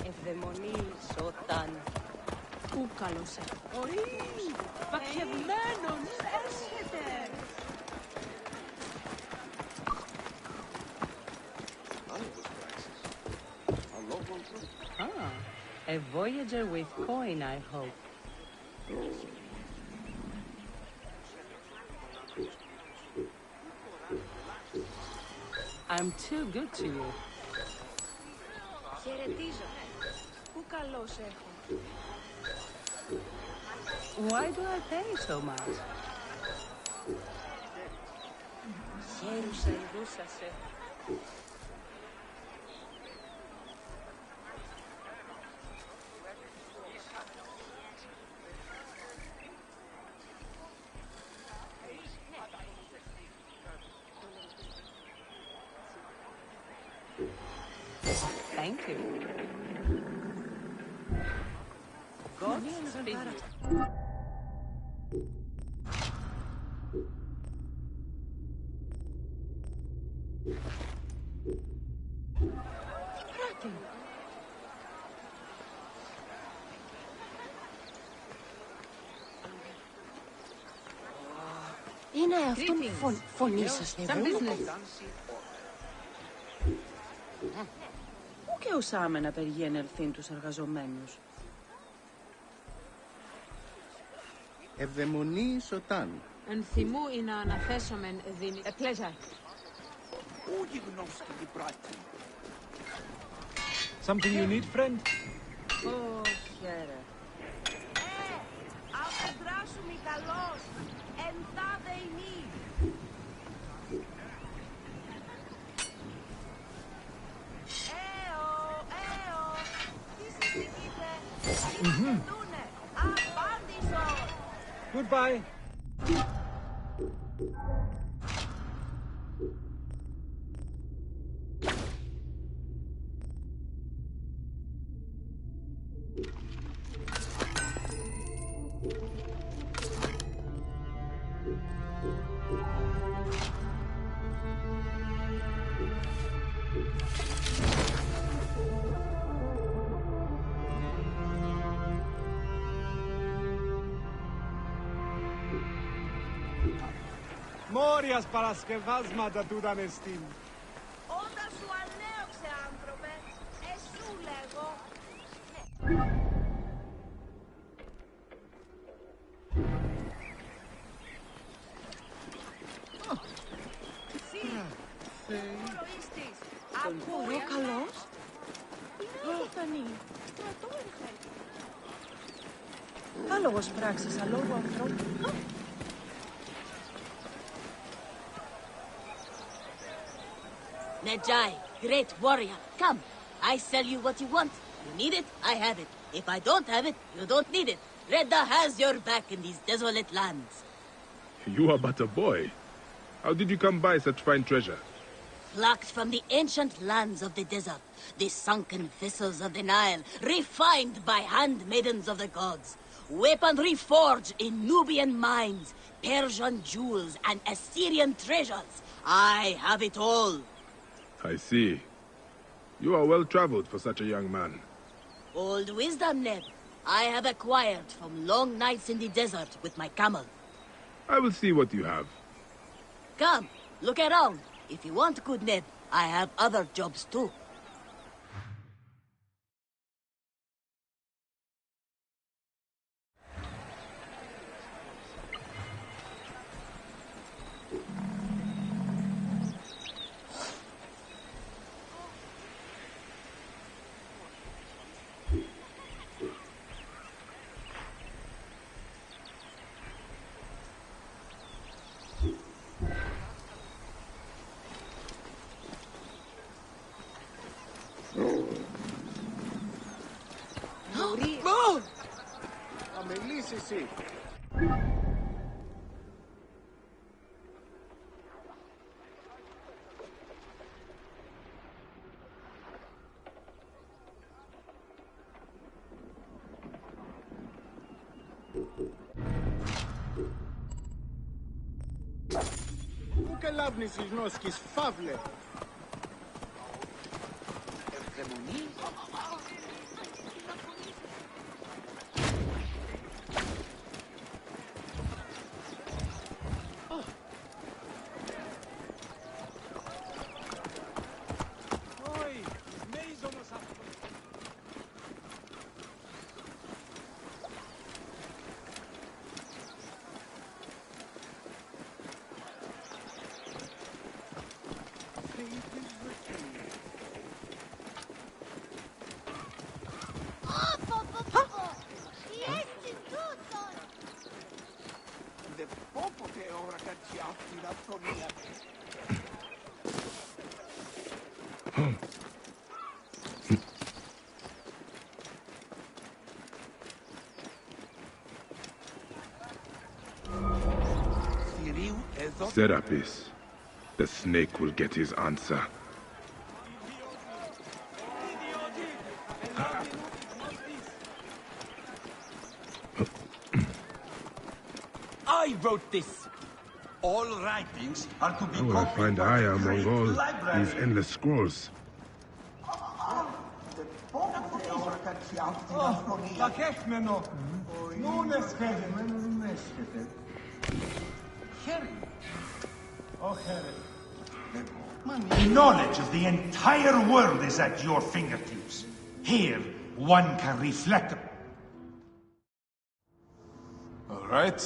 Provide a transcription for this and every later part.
Ευδαιμονής όταν... Πού καλώς Ορίς, παχευμένος, έσχεται. A voyager with coin, I hope. I'm too good to you. Χαιρετίζω. Πού καλώς έχω. Why do I pay so much? Χαίρουσα ειδούσασε. Thank you. God speed you. Είναι αυτό φωνή σας εδώ. Πού και ουσάμε να περιγένει ελθύν τους εργαζομένους. Ευδαιμονή σωτάν. Ενθυμού ή να αναθέσομεν δίνει... Pleasure. Something you need, friend? Ω, χαίρε. Αφεντράσου μη καλός, εντάδε ημί. Τι συζητείτε, τι συζητούνε, απάντησω. Goodbye. Μόριας παρασκευάσματα τούταν εστίν. Όταν σου ανέωξε, άνθρωπε, εσού λέγω. Κοροίστης, Ωραίο καλός. Είναι αληθανή. Στρατό έρχε. Άλογος πράξης, αλόγου ανθρώπου. Medjai, great warrior, come. I sell you what you want. You need it, I have it. If I don't have it, you don't need it. Redda has your back in these desolate lands. You are but a boy. How did you come by such fine treasure? Plucked from the ancient lands of the desert, the sunken vessels of the Nile, refined by handmaidens of the gods. Weaponry forged in Nubian mines, Persian jewels, and Assyrian treasures. I have it all. I see. You are well traveled for such a young man. Old wisdom, Ned. I have acquired from long nights in the desert with my camel. I will see what you have. Come, look around. If you want good, Ned, I have other jobs too. Αμελής εσύ. ελάβνησης νόσκης, φαύλε. Serapis. The snake will get his answer. I wrote this. All writings are to be How will I copied find by Aya the among great all library. these endless scrolls? Κακέφμενο. Νουν εσχέδε, μεν έσχεται. Χέρι. Oh, Harry. The knowledge of the entire world is at your fingertips. Here, one can reflect. All right.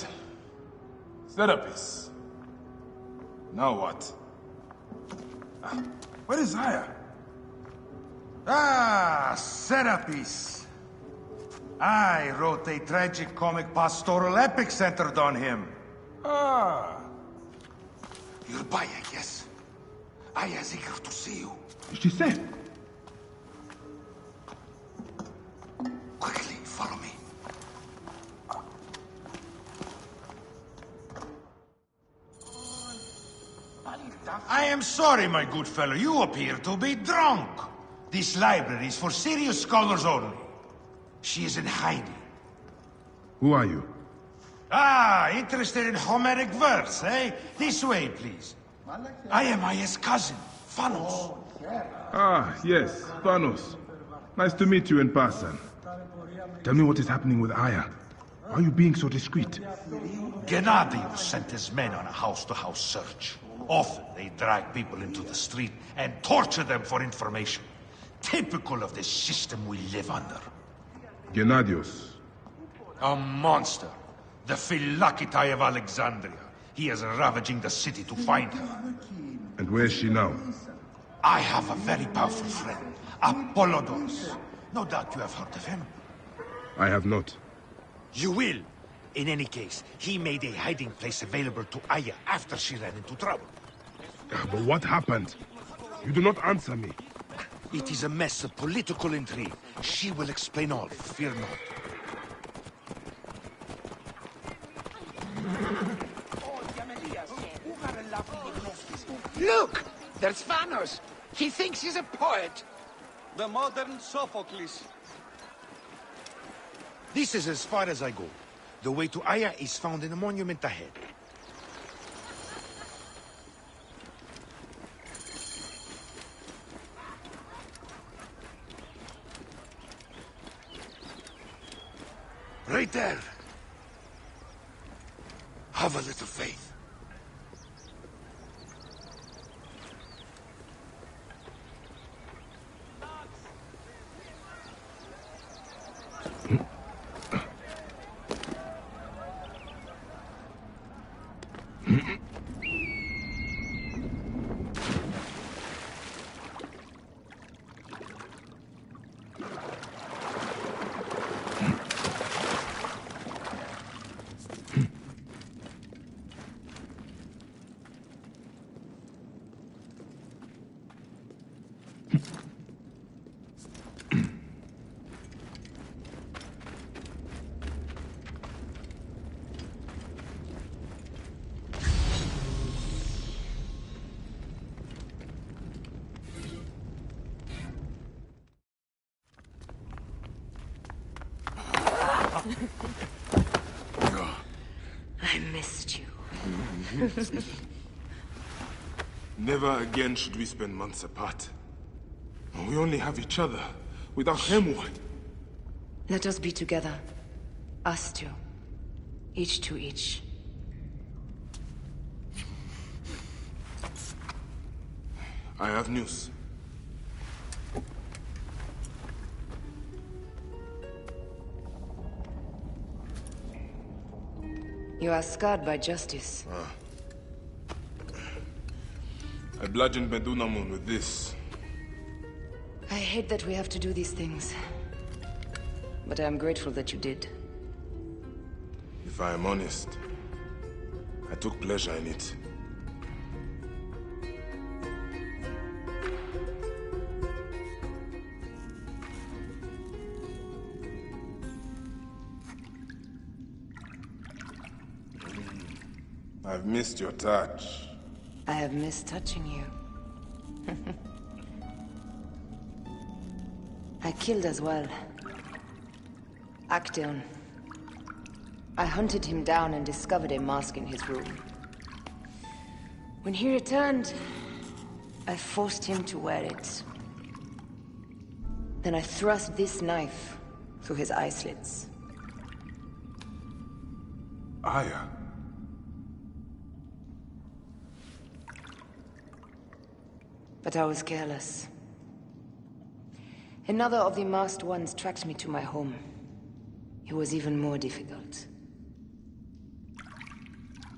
Serapis. Now what? Where is Aya? Ah, Serapis. I wrote a tragic comic pastoral epic centered on him. Ah. You're Baya, yes? Aya's eager to see you. She said. Quickly, follow me. I am sorry, my good fellow. You appear to be drunk. This library is for serious scholars only. She is in hiding. Who are you? Ah, interested in Homeric verse, eh? This way, please. I am Aya's cousin, Phanos. Ah, yes, Thanos. Nice to meet you in person. Tell me what is happening with Aya. Why are you being so discreet? Gennadius sent his men on a house-to-house search. Often they drag people into the street and torture them for information. Typical of the system we live under. Gennadius. A monster. The Philakitae of Alexandria. He is ravaging the city to find her. And where is she now? I have a very powerful friend, Apollodorus. No doubt you have heard of him. I have not. You will. In any case, he made a hiding place available to Aya after she ran into trouble. But what happened? You do not answer me. It is a mess of political intrigue. She will explain all, fear not. Look! There's Phanos! He thinks he's a poet! The modern Sophocles. This is as far as I go. The way to Aya is found in a monument ahead. Right there. Have a little faith. I missed you. Never again should we spend months apart. We only have each other. Without him, what? Let us be together. Us two. Each to each. I have news. You are scarred by justice. I bludgeoned Medunamun with this. I hate that we have to do these things. But I am grateful that you did. If I am honest, I took pleasure in it. I've missed your touch. I have missed touching you. I killed as well. Actaeon. I hunted him down and discovered a mask in his room. When he returned, I forced him to wear it. Then I thrust this knife through his eye slits. Aya. But I was careless. Another of the masked ones tracked me to my home. It was even more difficult.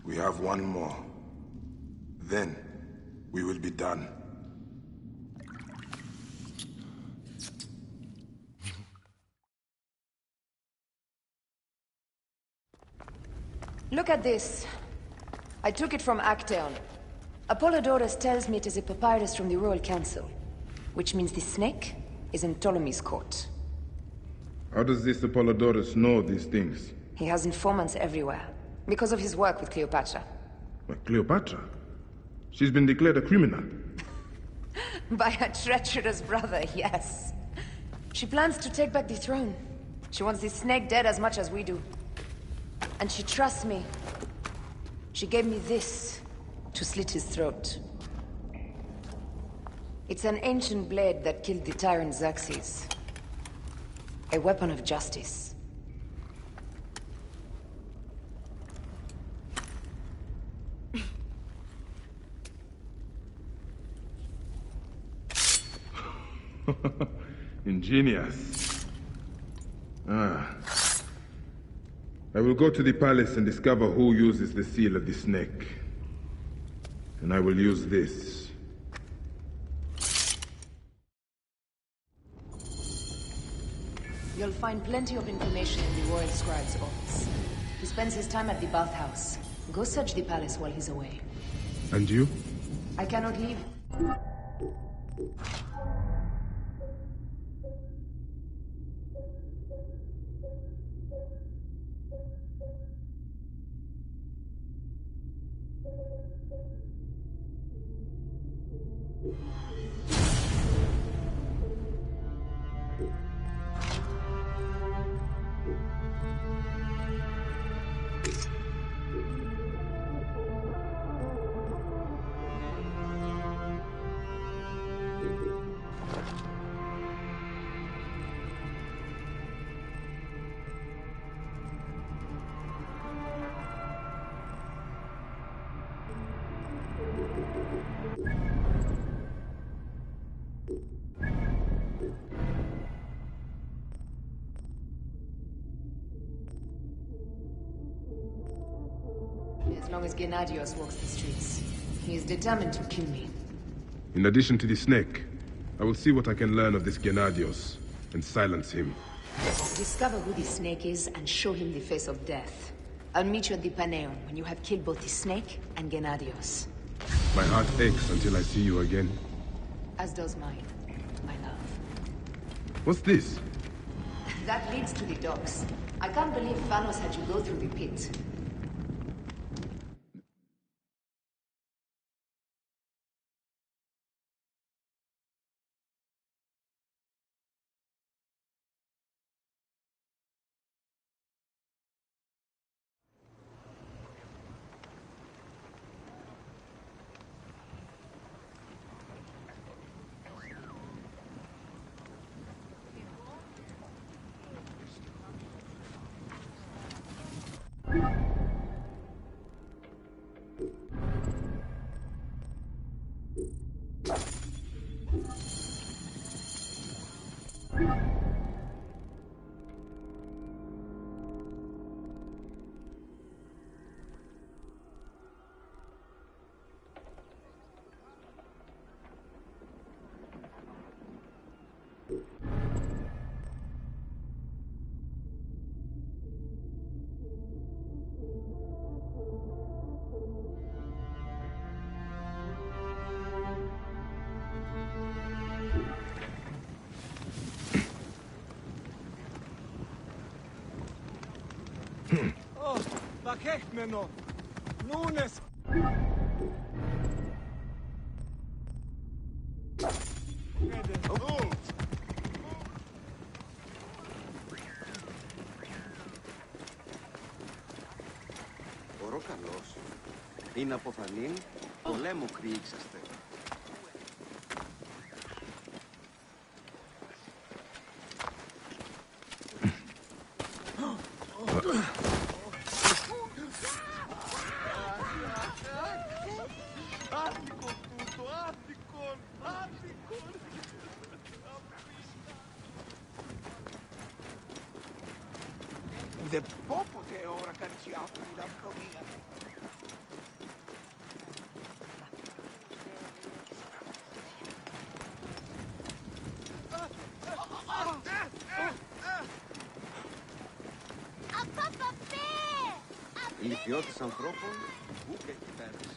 We have one more. Then, we will be done. Look at this. I took it from Actaeon. Apollodorus tells me it is a papyrus from the Royal Council, which means the snake is in Ptolemy's court. How does this Apollodorus know these things? He has informants everywhere, because of his work with Cleopatra. But Cleopatra? She's been declared a criminal. By her treacherous brother, yes. She plans to take back the throne. She wants the snake dead as much as we do. And she trusts me. She gave me this to slit his throat. It's an ancient blade that killed the tyrant Xerxes. A weapon of justice. Ingenious. I will go to the palace and discover who uses the seal of the snake. And I will use this. You'll find plenty of information in the Royal Scribe's office. He spends his time at the bathhouse. Go search the palace while he's away. And you? I cannot leave. As long as Gennadios walks the streets, he is determined to kill me. In addition to the snake, I will see what I can learn of this Gennadios and silence him. Discover who the snake is and show him the face of death. I'll meet you at the Paneon when you have killed both the snake and Gennadios. My heart aches until I see you again. As does mine, my love. What's this? That leads to the docks. I can't believe Thanos had you go through the pit. Oh, bakechmeno. Nunes. Ωρό καλός. Είναι αποθανήν, πολέμου κρύξαστε. Δεν πω ποτέ ώρα κανείς άφηνη αυκομία. Η λυθιώτης ανθρώπων που και έχει πέρασε.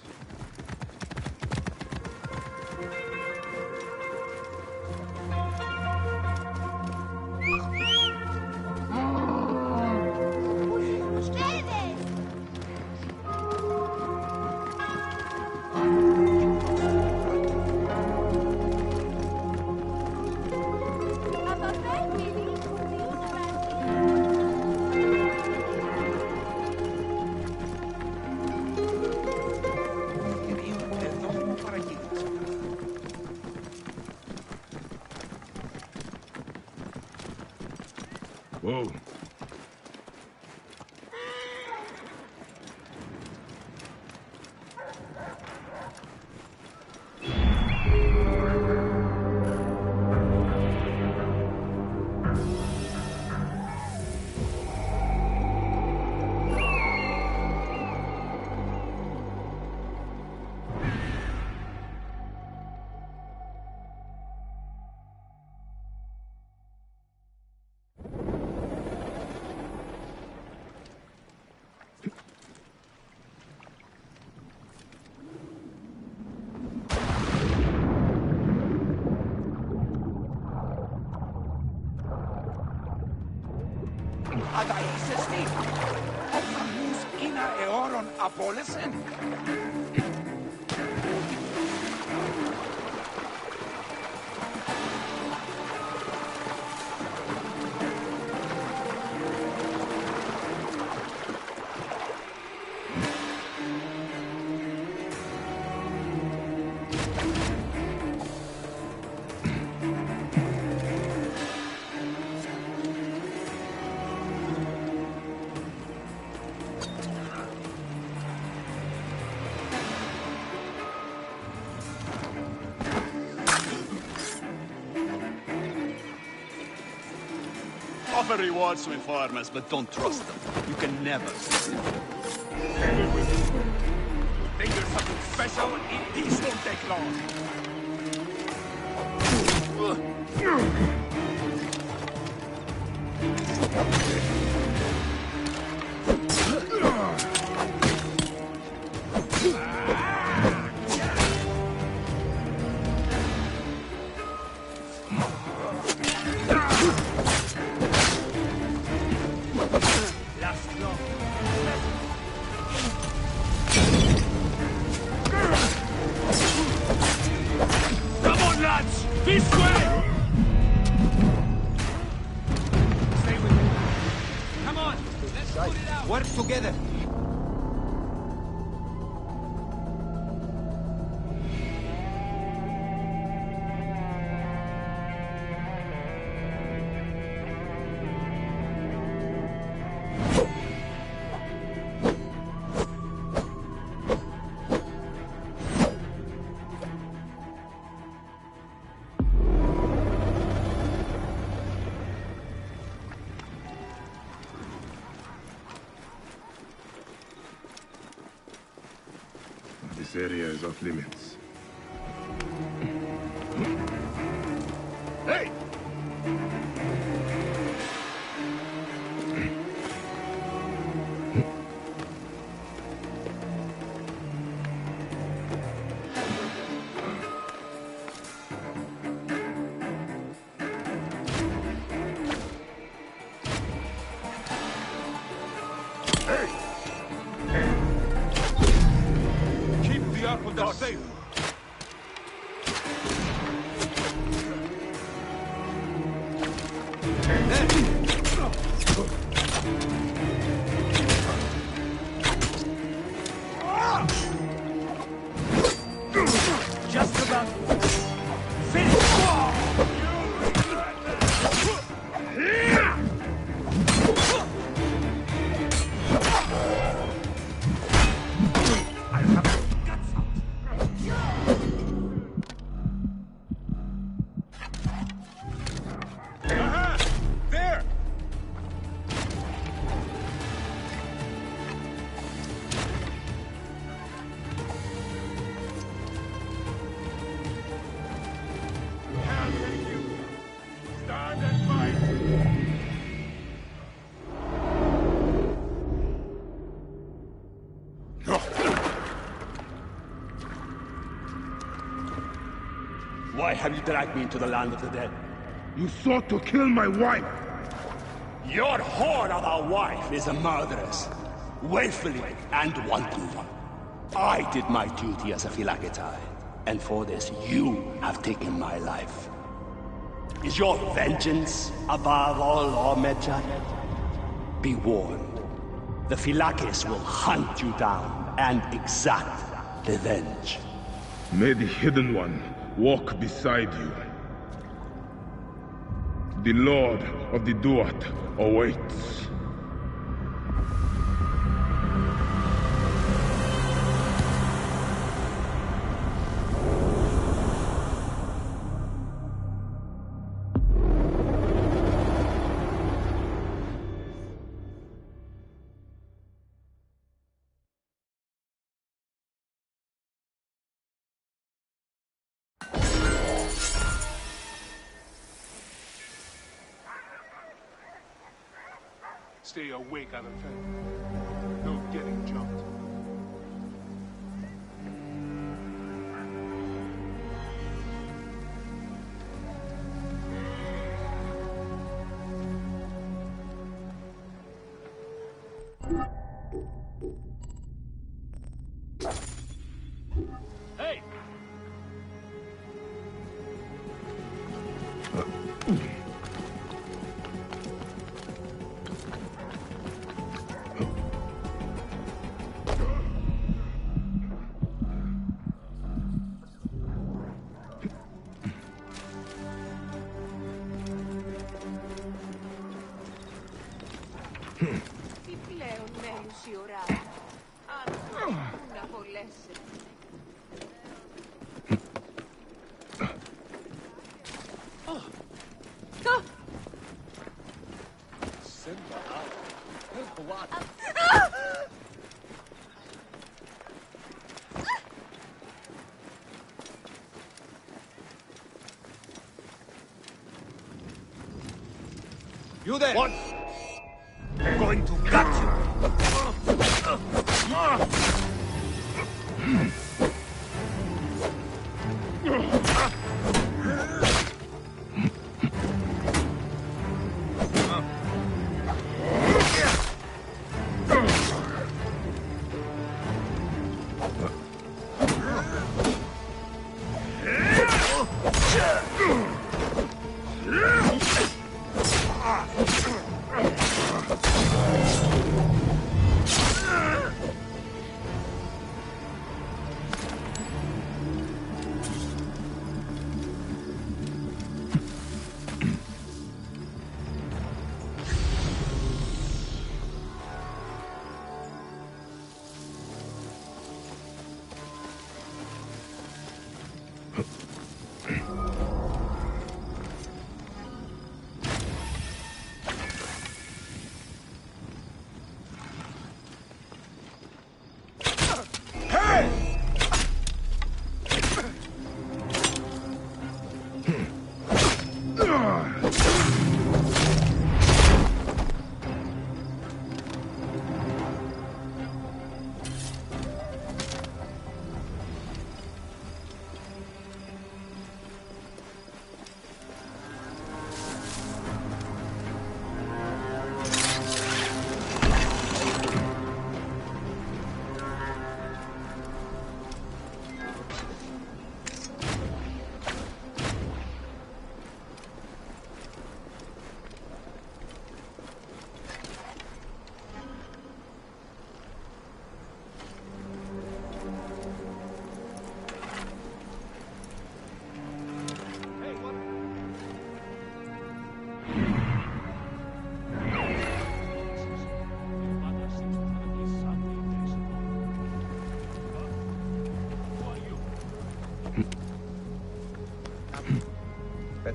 Whoa. Αλλά είσαι εσύ. Ο φανούς είναι αιώρων απόλεσεν. Offer rewards to informers, but don't trust them. You can never. Think you're something special? These won't take long. This way! Stay with me. Come on, let's put it out. Work together. This area is off limits. Hey! Keep the Arconda safe. Just about finished. Aha! There! Can't take you. Stand and fight. Why have you dragged me into the land of the dead? You sought to kill my wife! Your whore of a wife is a murderess, willfully and wantonly. I did my duty as a Phylakitai, and for this you have taken my life. Is your vengeance above all law, Medjay? Be warned. The Phylakis will hunt you down and exact revenge. May the Hidden One walk beside you. The Lord of the Duat awaits. Stay awake, Alan. No getting jumped. Hey! Τι πλέον μέλους η ώρα. Αν να βολέσει. You there! What? I'm going to gut you!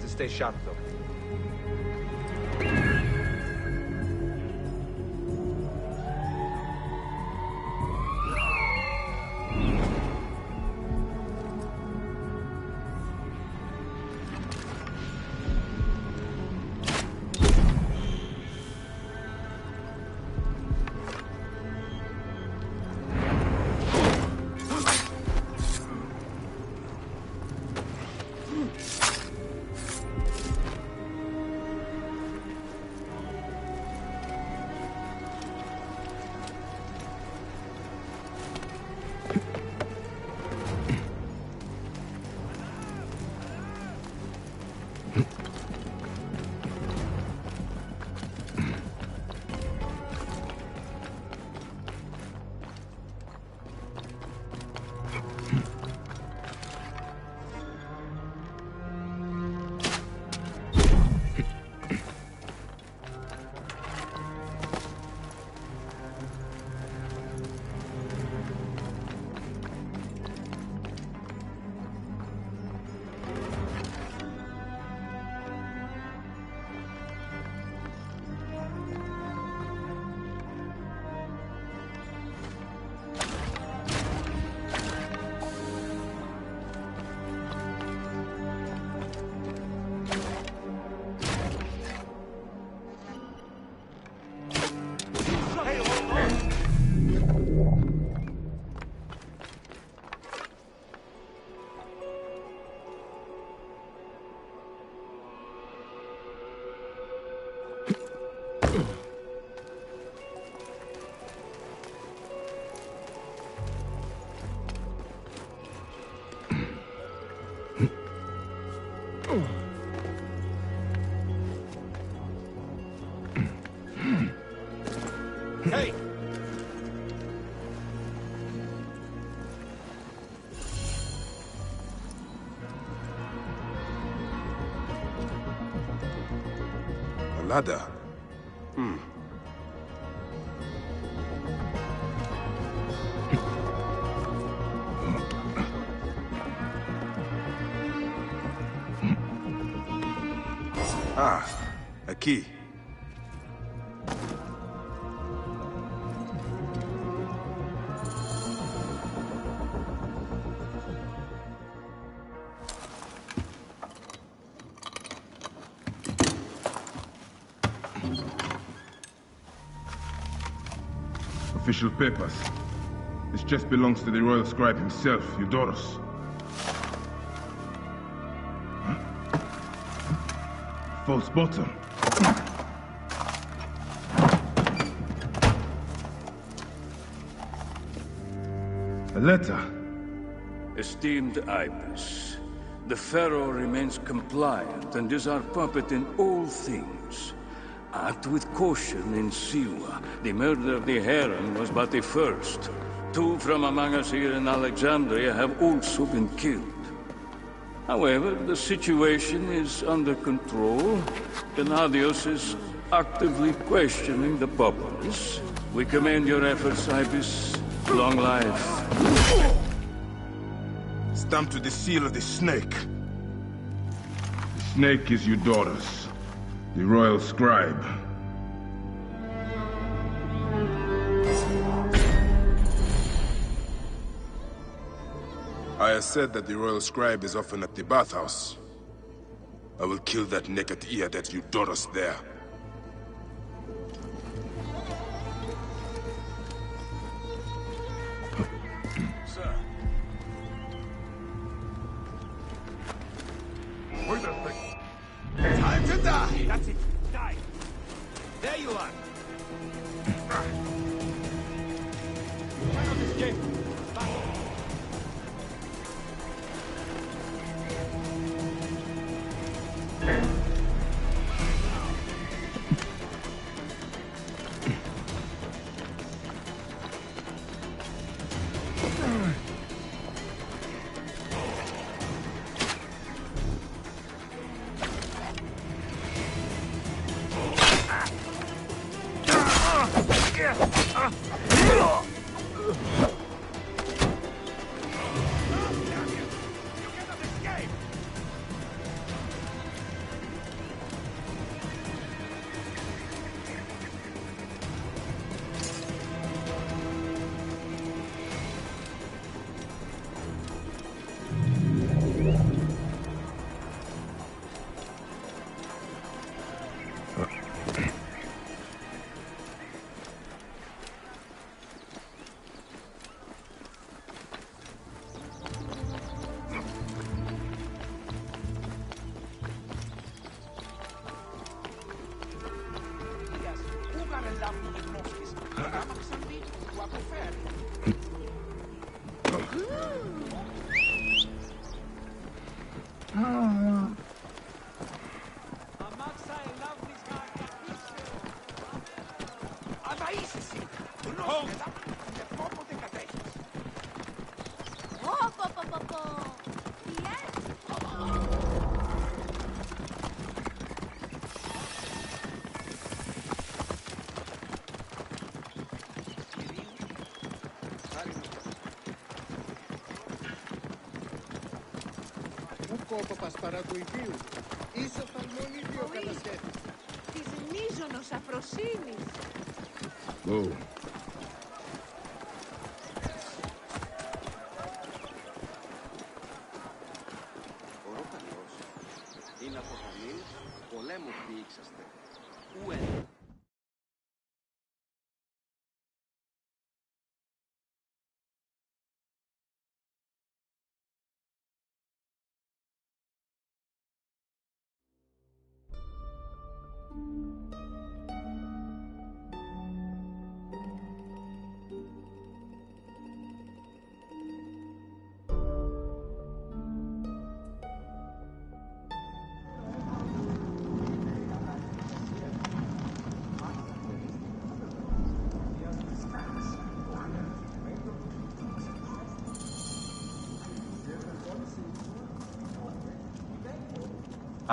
to stay sharp, though. Hey! A ladder. Ah, a key. Official papers. This chest belongs to the royal scribe himself, Eudoros. Huh? False bottom. A letter. Esteemed Ibis, the Pharaoh remains compliant and is our puppet in all things. Act with caution in Siwa. The murder of the Heron was but the first. 2 from among us here in Alexandria have also been killed. However, the situation is under control. Gennadios is actively questioning the populace. We commend your efforts, Ibis. Long life. Stamped with the seal of the snake. The snake is Eudoros, the royal scribe. I said that the royal scribe is often at the bathhouse. I will kill that naked ear that Eudoros there. Sir. Where the thing? Time to die! That's it. Die. There you are. Turn on this game. Κόποπας παρά του ιδίου. Ίσο θαλμονίδιο κατασχέθη. Της μείζωνος αφροσύνης. Whoa. Ο Ροκαλός είναι από κανείς πολέμου διήξαστε. Ουέν.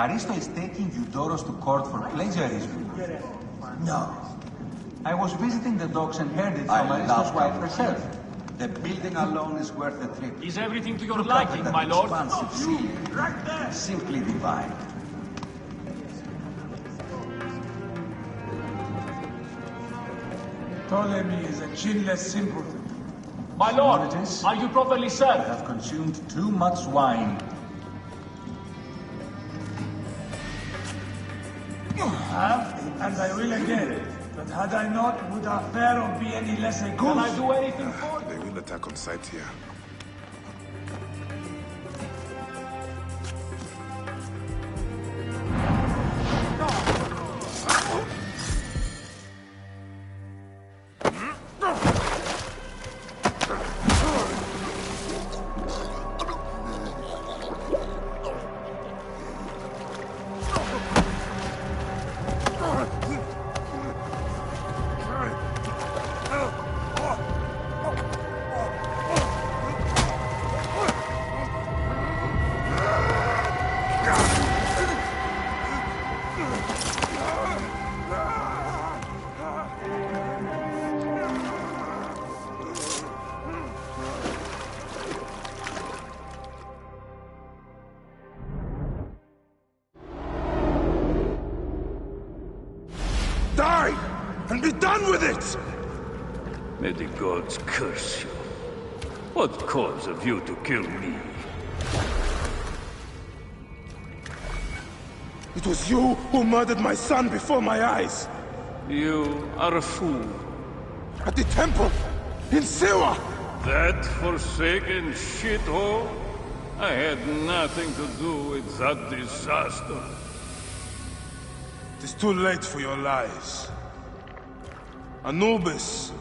Aristo is taking Eudoros to court for plagiarism. No. I was visiting the docks and heard it from Aristo's wife herself. The building alone is worth the trip. Is everything to your liking, my lord? Expansive ceiling. Right there! Simply divine. Ptolemy is a chinless simpleton. My lord, are you properly served? I have consumed too much wine. Have, and I will again. But had I not, would our pharaoh be any less a goose? Can I do anything for you? They will attack on sight here. Die! And be done with it! May the gods curse you. What cause have you to kill me? It was you who murdered my son before my eyes. You are a fool. At the temple, in Siwa! That forsaken shithole? I had nothing to do with that disaster. It is too late for your lies. Anubis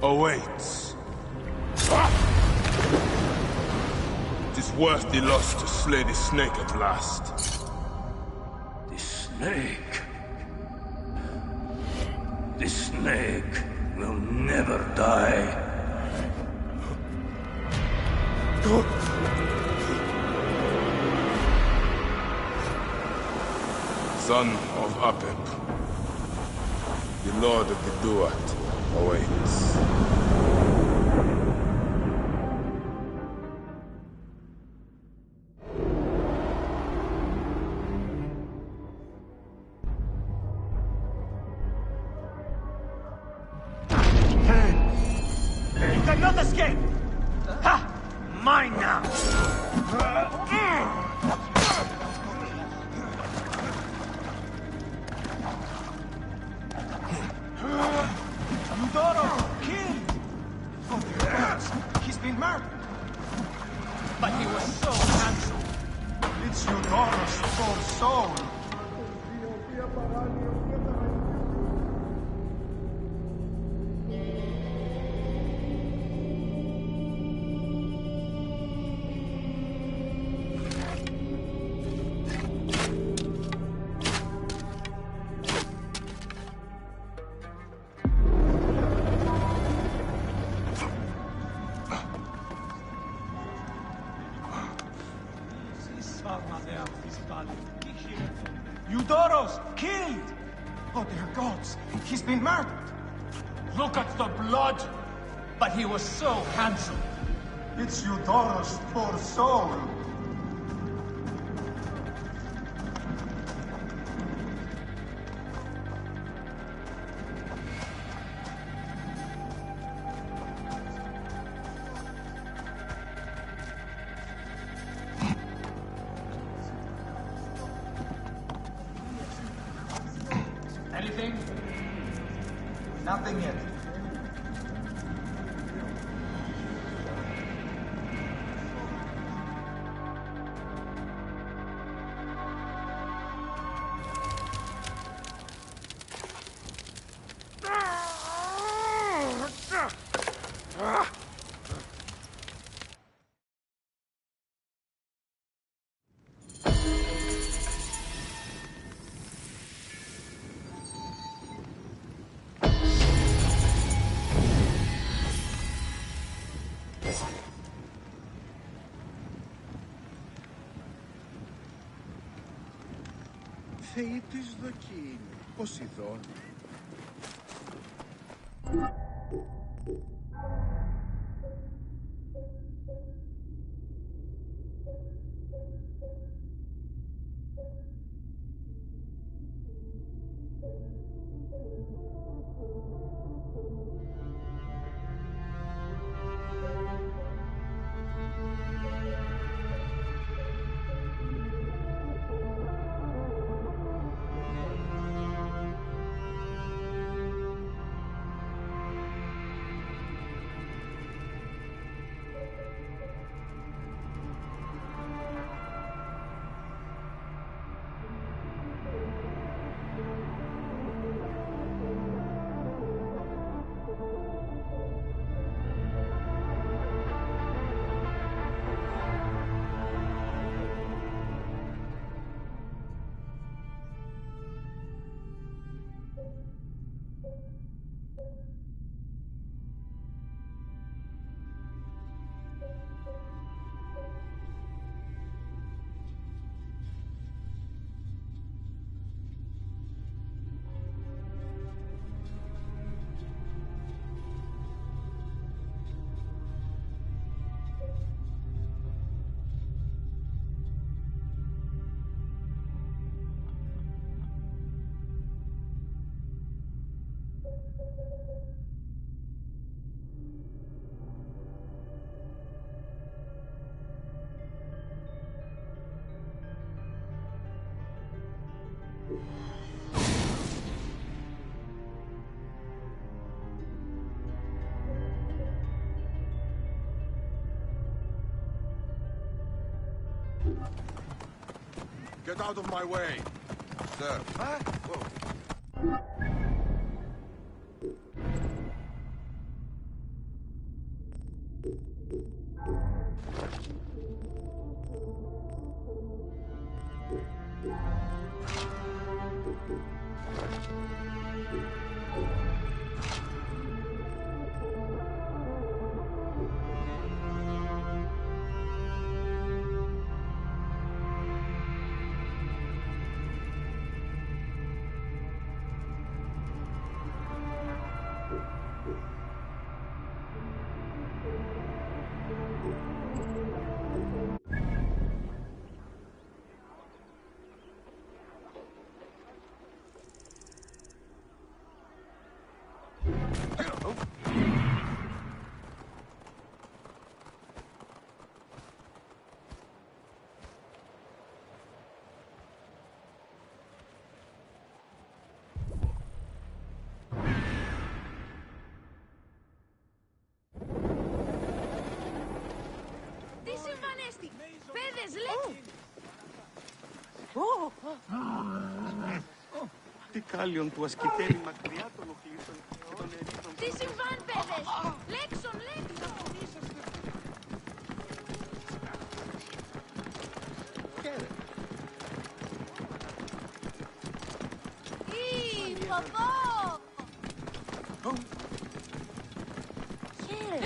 awaits. It is worth the loss to slay the snake at last. The snake? The snake will never die. Son of Apep, the Lord of the Duat awaits. You cannot escape! Ha! Mine now! Eudoros! Killed! Oh, the gods! He's been murdered! But he was so handsome! It's Eudoros' poor soul! He's been murdered. Look at the blood. But he was so handsome. It's Eudoros, poor soul. Anything? Nothing yet. Θεοί της δοκίνη, Ποσειδώνη. Get out of my way, sir. Huh? Whoa. Τι κάλιον του ασκητέλει μακριά των οχλήσεων και των ερήπων. Τι συμβάν, παιδες! Λέξον, λέξον! Χαίρε. Παπά! Χαίρε!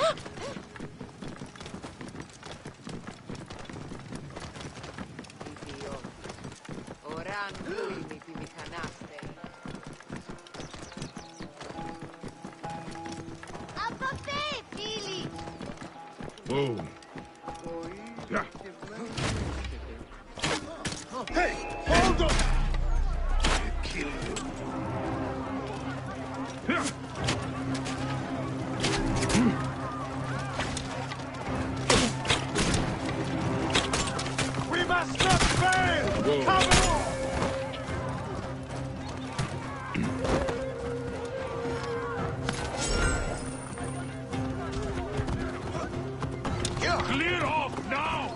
Οράν δούλμη τη μηχανάστε. Whoa. Yeah. Hey, hold on! Kill you. Yeah. We must not fail! Whoa. Come on! Clear off now!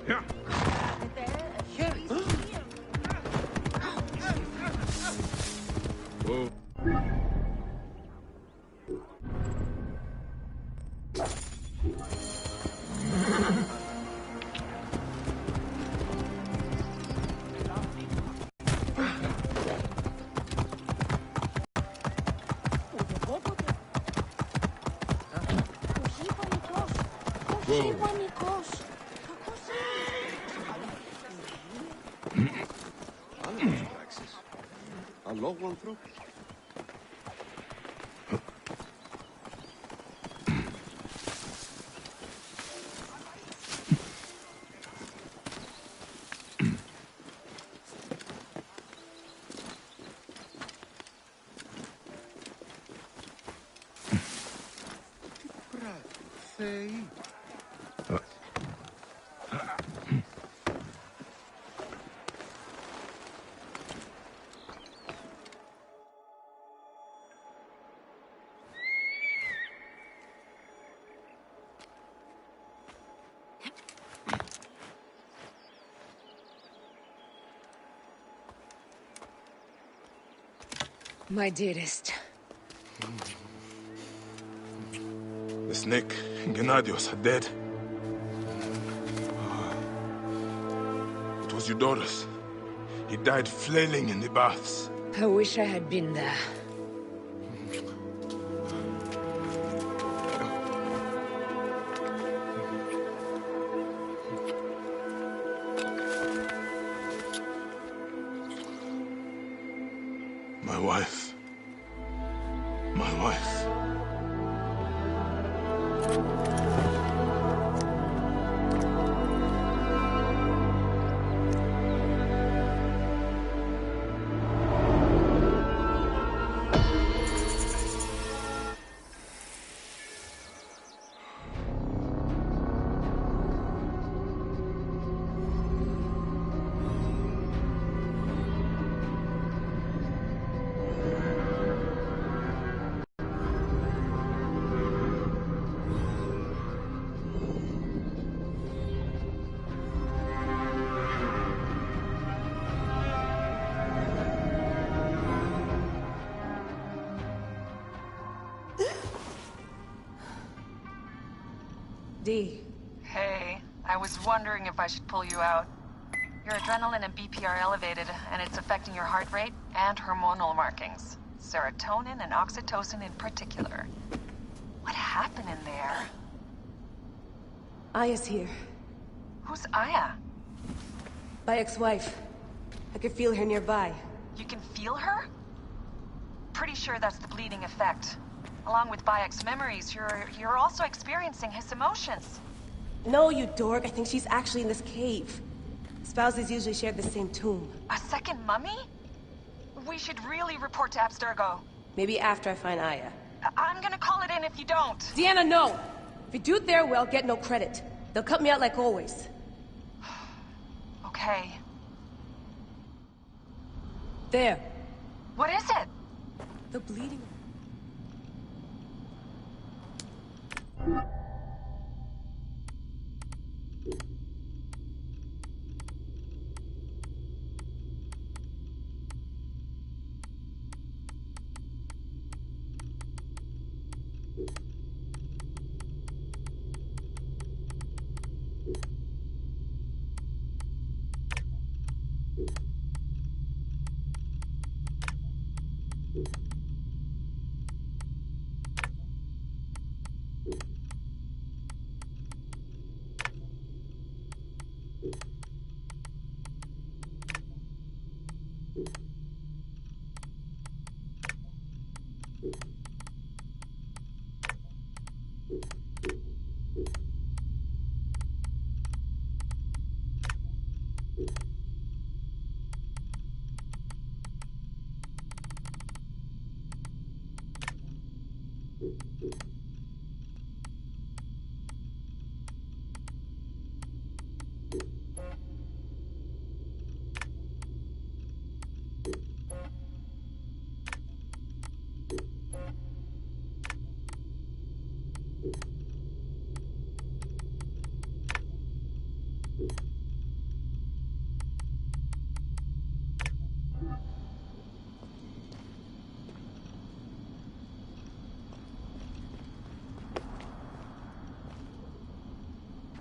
Yeah. Whoa. Άλλος πράξεις. Αλόγου ανθρώπου. Τι πράγμα, Θεοί. My dearest. The snake and Gennadios are dead. It was Eudorus. He died flailing in the baths. I wish I had been there. My wife. My wife. Dee. Hey, I was wondering if I should pull you out. Your adrenaline and BP are elevated, and it's affecting your heart rate and hormonal markings. Serotonin and oxytocin in particular. What happened in there? Aya's here. Who's Aya? My ex-wife. I could feel her nearby. You can feel her? Pretty sure that's the bleeding effect. Along with Bayek's memories, you're also experiencing his emotions. No, you dork. I think she's actually in this cave. Spouses usually share the same tomb. A second mummy? We should really report to Abstergo. Maybe after I find Aya. I'm gonna call it in if you don't. Deanna, no! If you do it there, well, get no credit. They'll cut me out like always. Okay. There. What is it? The bleeding.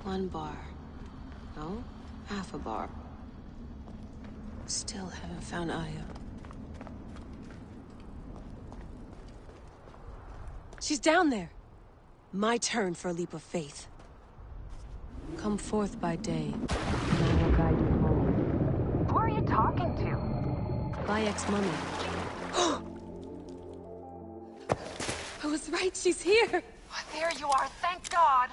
One bar. No, half a bar. Still haven't found Aya. She's down there. My turn for a leap of faith. Come forth by day, and I will guide you home. Who are you talking to? By ex-mummy. I was right, she's here! There you are, thank God!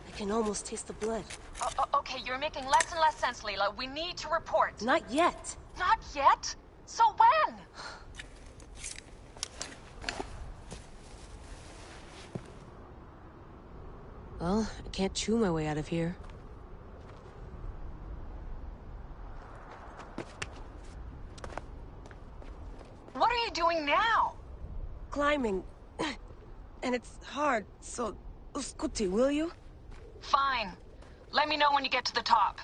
I can almost taste the blood. Okay, you're making less and less sense, Leila. We need to report. Not yet. Not yet? So when? Well, I can't chew my way out of here. What are you doing now? Climbing. And it's hard, so... Scuti, will you? Fine. Let me know when you get to the top.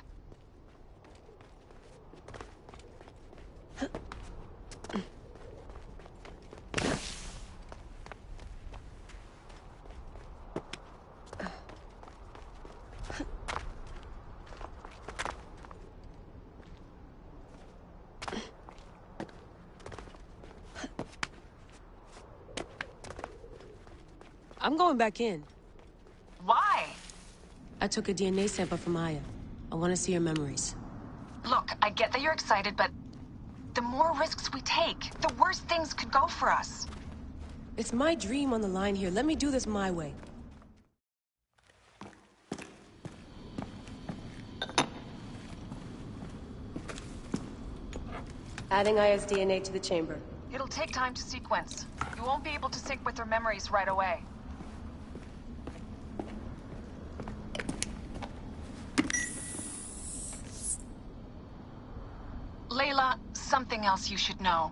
I'm going back in. Why? I took a DNA sample from Aya. I want to see her memories. Look, I get that you're excited, but the more risks we take, the worse things could go for us. It's my dream on the line here. Let me do this my way. Adding Aya's DNA to the chamber. It'll take time to sequence. You won't be able to sync with her memories right away. Layla, something else you should know.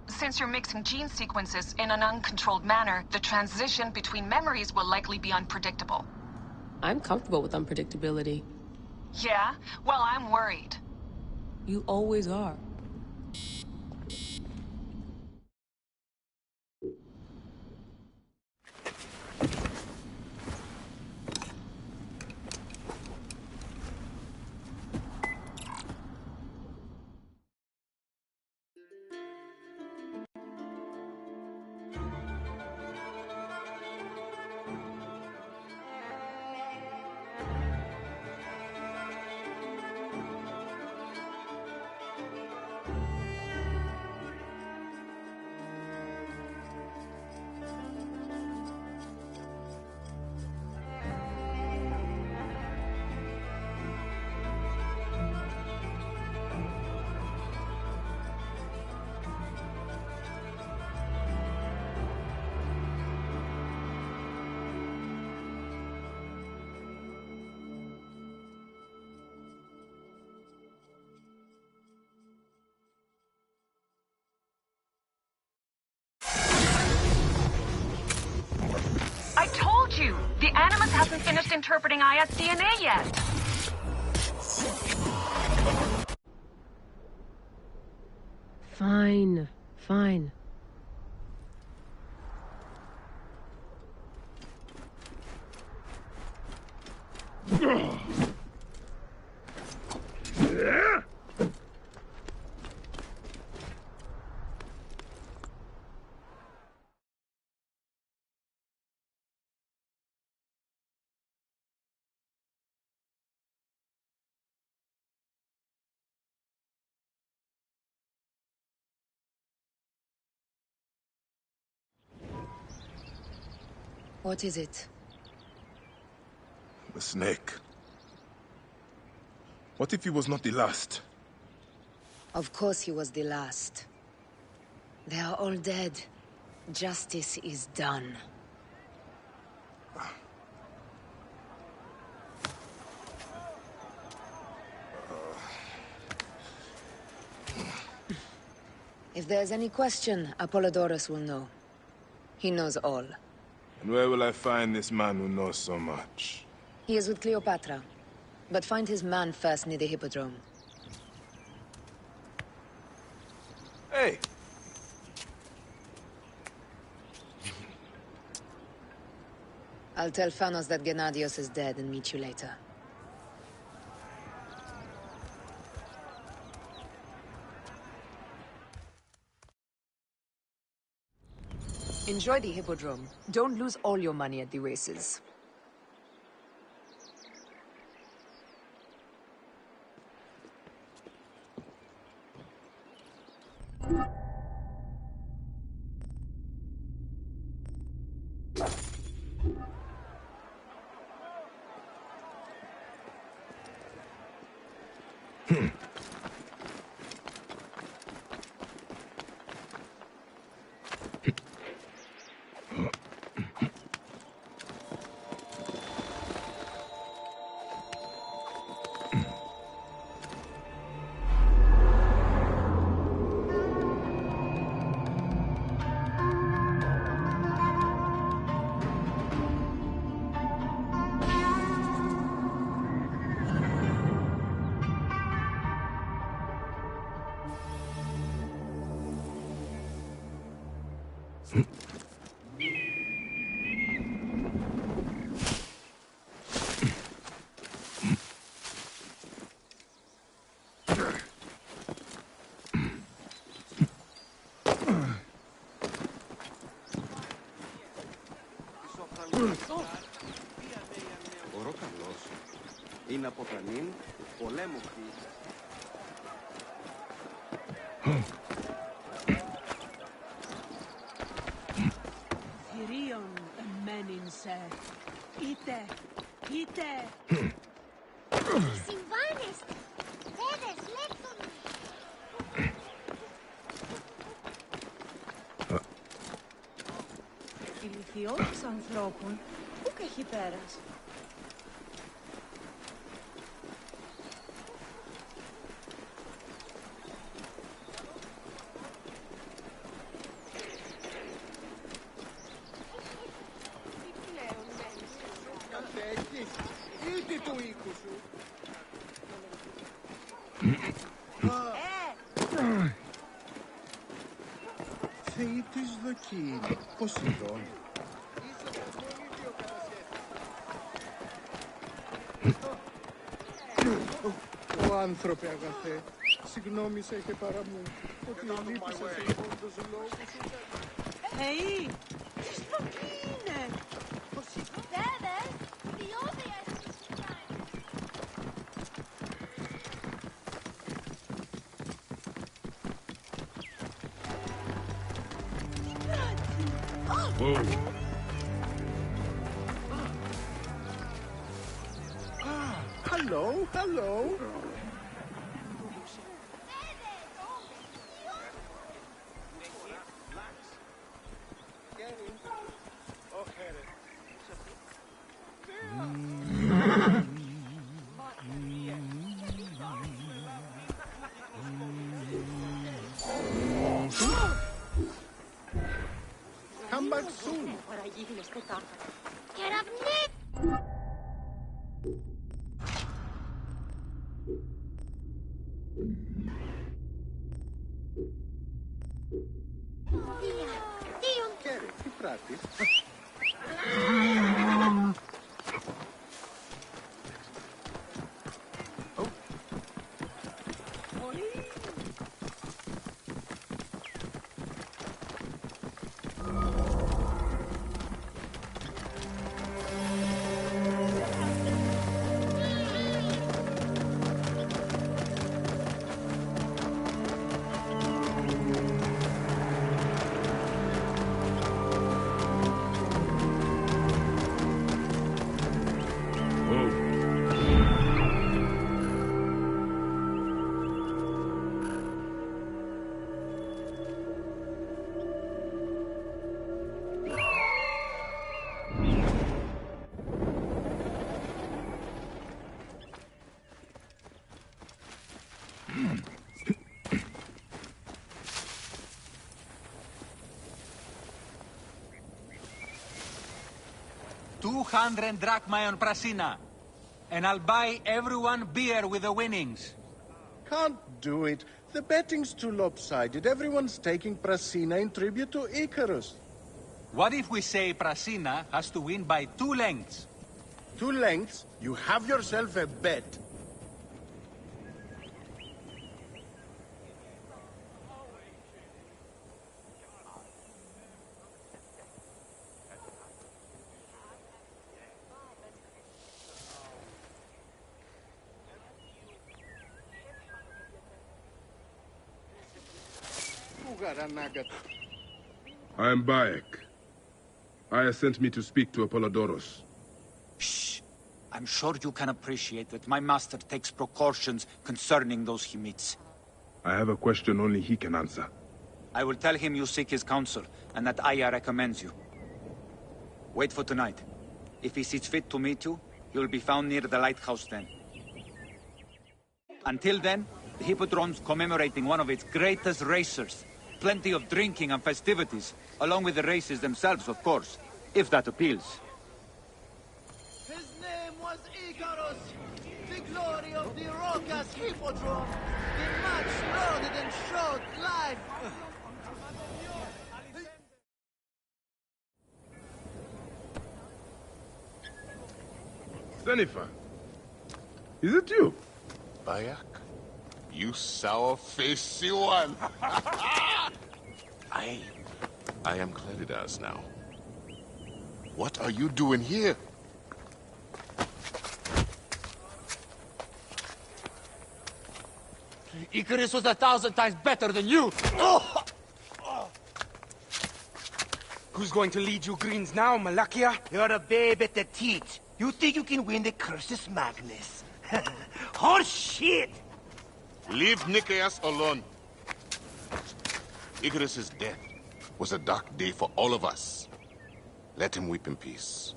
Since you're mixing gene sequences in an uncontrolled manner, the transition between memories will likely be unpredictable. I'm comfortable with unpredictability. Yeah? Well, I'm worried. You always are. hasn't finished interpreting Aya's DNA yet. Fine, fine. What is it? The snake. What if he was not the last? Of course he was the last. They are all dead. Justice is done. If there's any question, Apollodorus will know. He knows all. And where will I find this man who knows so much? He is with Cleopatra. But find his man first near the Hippodrome. Hey! I'll tell Phanos that Gennadios is dead and meet you later. Enjoy the Hippodrome. Don't lose all your money at the races. Ο Ροκαλός είναι από τα νυν πολέμου χτίζει. Θηρίων εμένην σε. Είτε. Συμβάνεστε. Δέδες, λέξον. Η λυθιότης ανθρώπων, πού και έχει πέρας. Κατέχεις, ήδη του οίκου σου. Θεή της δοκή, Ποσειδών. Ο άνθρωπε αγαθέ, συγγνώμη σε και παρά μου, ότι ελείπησα σε όντως λόγους σου. Θεή, τι στο είναι. Δέδες, διόδια εσείς. Whoa. Hello, hello. Come back soon. Κεραυνί! Κέρι, τι πράττεις? $200 drachma on Prasina. And I'll buy everyone beer with the winnings. Can't do it. The betting's too lopsided. Everyone's taking Prasina in tribute to Icarus. What if we say Prasina has to win by 2 lengths? 2 lengths? You have yourself a bet. I am Bayek. Aya sent me to speak to Apollodorus. Shh. I'm sure you can appreciate that my master takes precautions concerning those he meets. I have a question only he can answer. I will tell him you seek his counsel, and that Aya recommends you. Wait for tonight. If he sees fit to meet you, he will be found near the lighthouse then. Until then, the Hippodrome's commemorating one of its greatest racers. Plenty of drinking and festivities, along with the races themselves, of course, if that appeals. His name was Icarus, the glory of the Rocas Hippodrome, the match loaded and showed live. Sennifer, is it you? Bayek? You sour-faced one! I am Cledidas now. What are you doing here? Icarus was 1,000 times better than you! Oh! Who's going to lead you greens now, Malakia? You're a babe at the teat. You think you can win the Cursus Magnus? Horse shit! Leave Nicaeus alone. Icarus's death was a dark day for all of us. Let him weep in peace.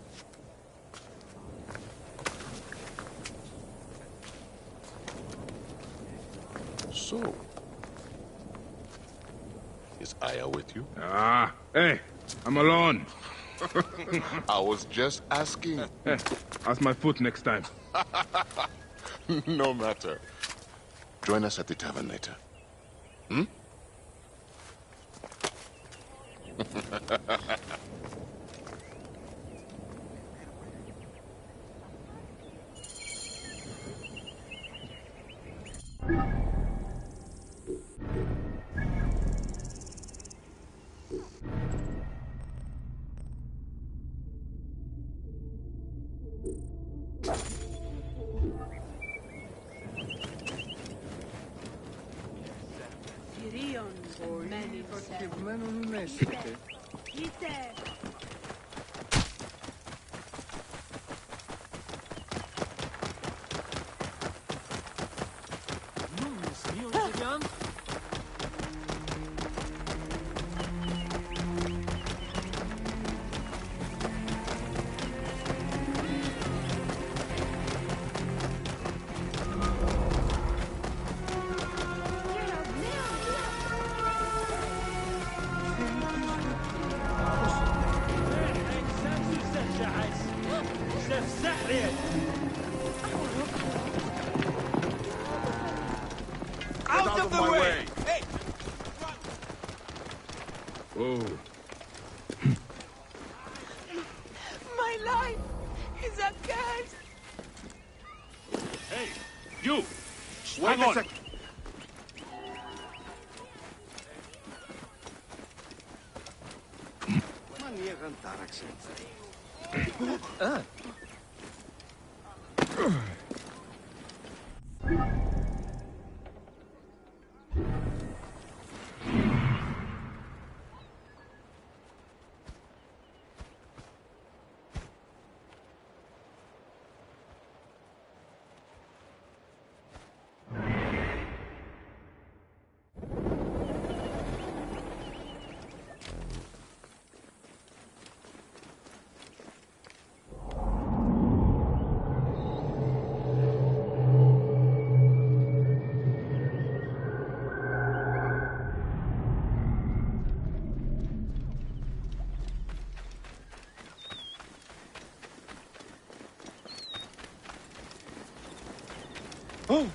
So, is Aya with you? Ah, hey, I'm alone. I was just asking. Hey, ask my foot next time. No matter. Join us at the tavern later. Hmm? Out of the way! Hey! Oh. My life is a curse. Hey, you! Wait a sec. Oh!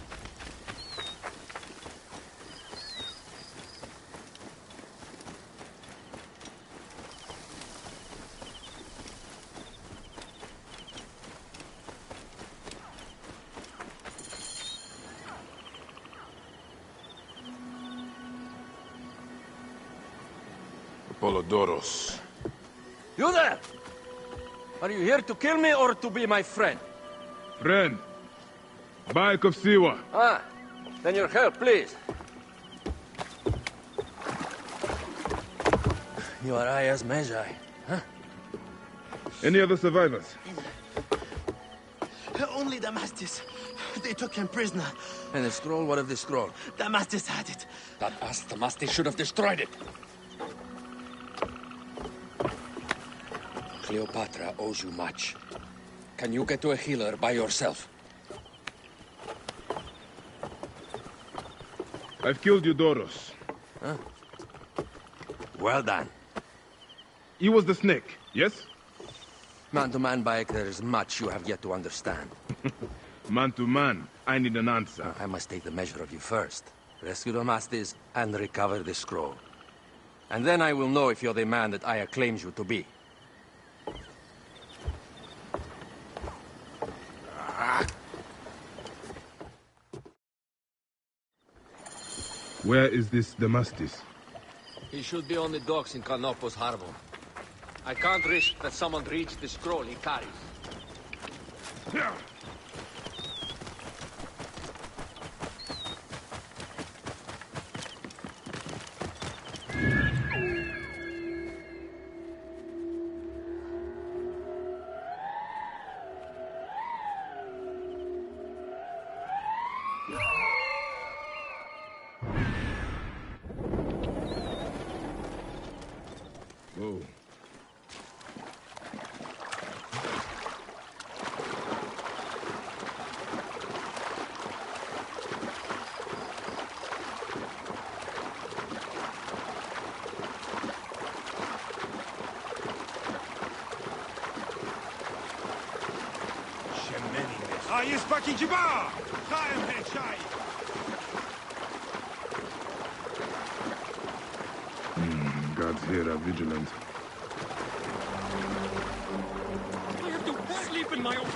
Apollodoros. You there! Are you here to kill me or to be my friend? Friend. Bike of Siwa. Ah, then your help, please. You are Aya's Magi, huh? Any other survivors? Only Damastis. They took him prisoner. And the scroll? What of the scroll? Damastis had it. That ass Damastis should have destroyed it. Cleopatra owes you much. Can you get to a healer by yourself? I've killed Eudoros. Huh? Well done. He was the snake, yes? Man to man, Bayek, there is much you have yet to understand. Man to man, I need an answer. I must take the measure of you first. Rescue Damastis and recover the scroll. And then I will know if you're the man that Aya claims you to be. Where is this Damastis? He should be on the docks in Canopus Harbor. I can't risk that someone reads the scroll he carries. Whoa. Gods here are vigilant. I have to sleep in my own...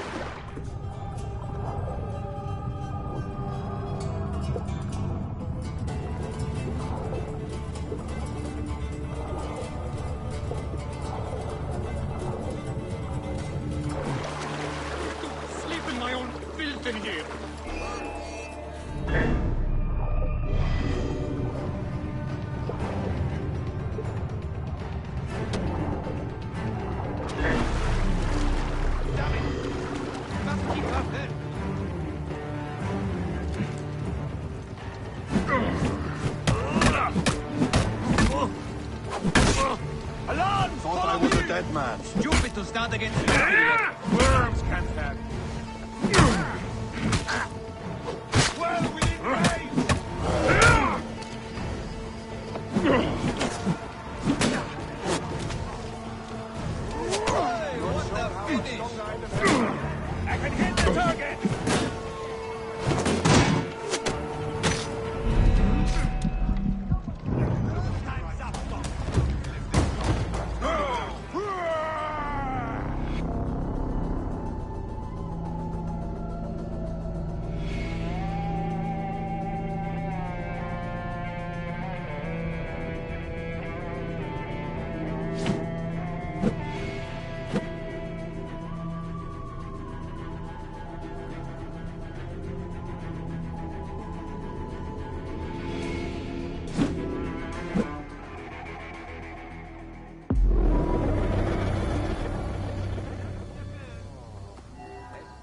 Stupid to stand against the worms can't have. Well, we didn't raise. What the finish? target!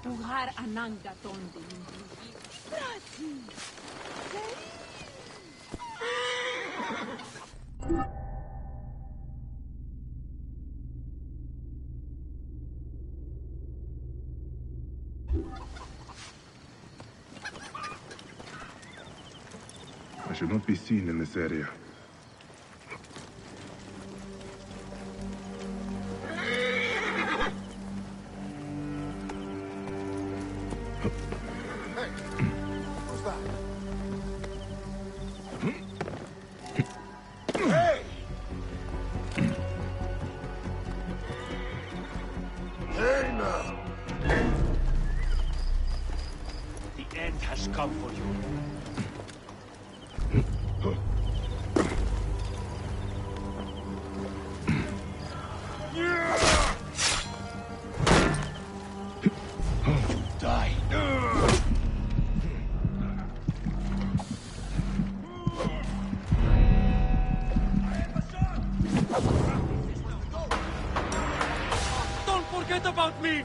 Tuhar anangda tondi. I should not be seen in this area. The end has come for you. Don't forget about me!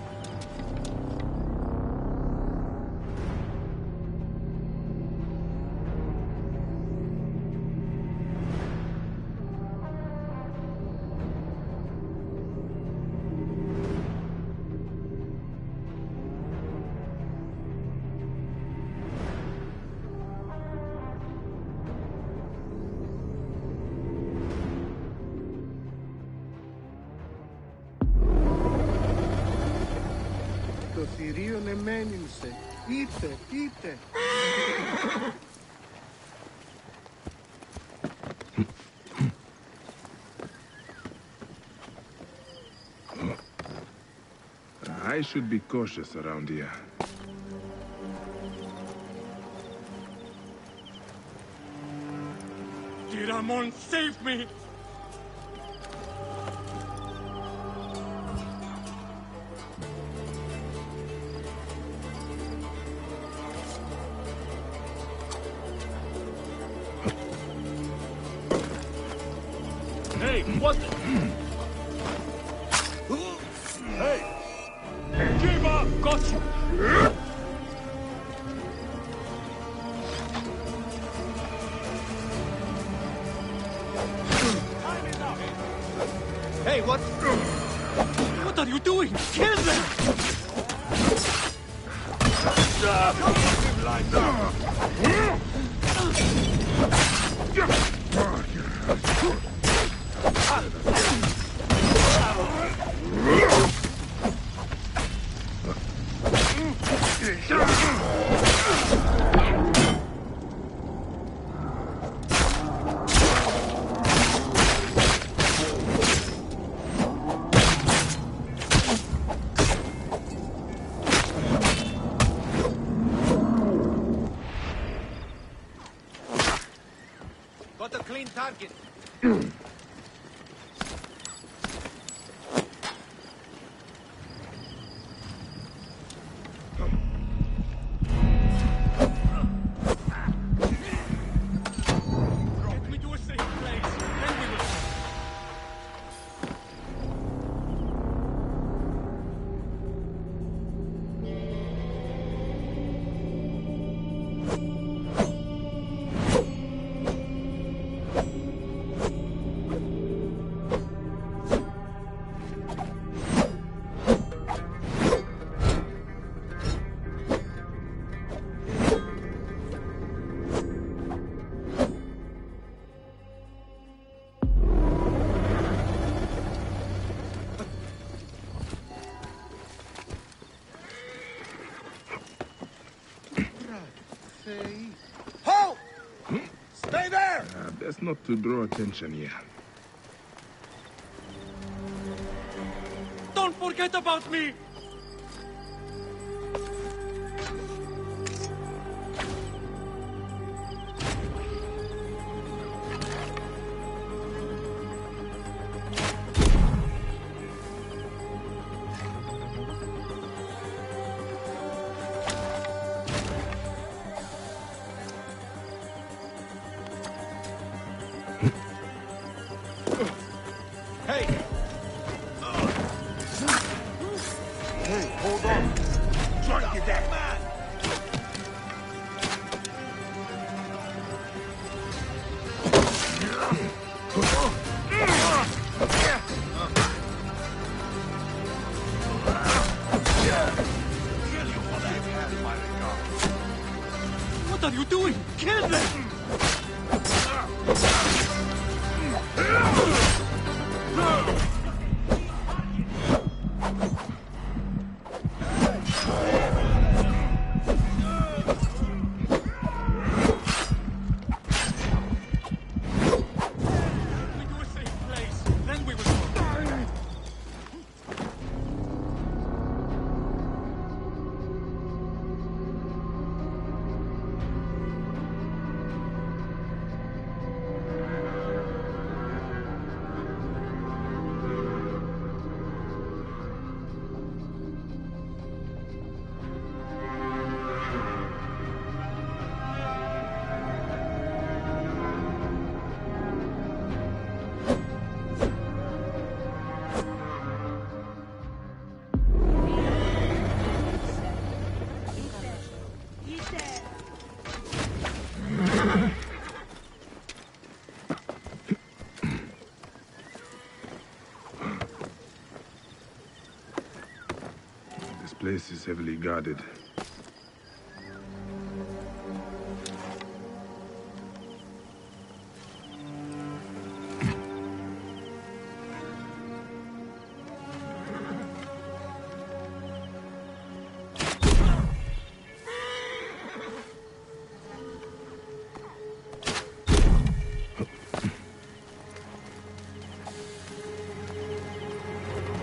Το θηρίον εμένυνσε. Είτε, είτε. I should be cautious around here. Tiramon, save me! Hey, what the... Hey! Jiba, got you! Hey, what? What are you doing? Kill them! Got a clean target. Get me to a safe place, then we will... Halt! Stay there! Best not to draw attention here. Don't forget about me! Hey! Hey, hold on! Try to get that man! What are you doing? Kill them! This place is heavily guarded.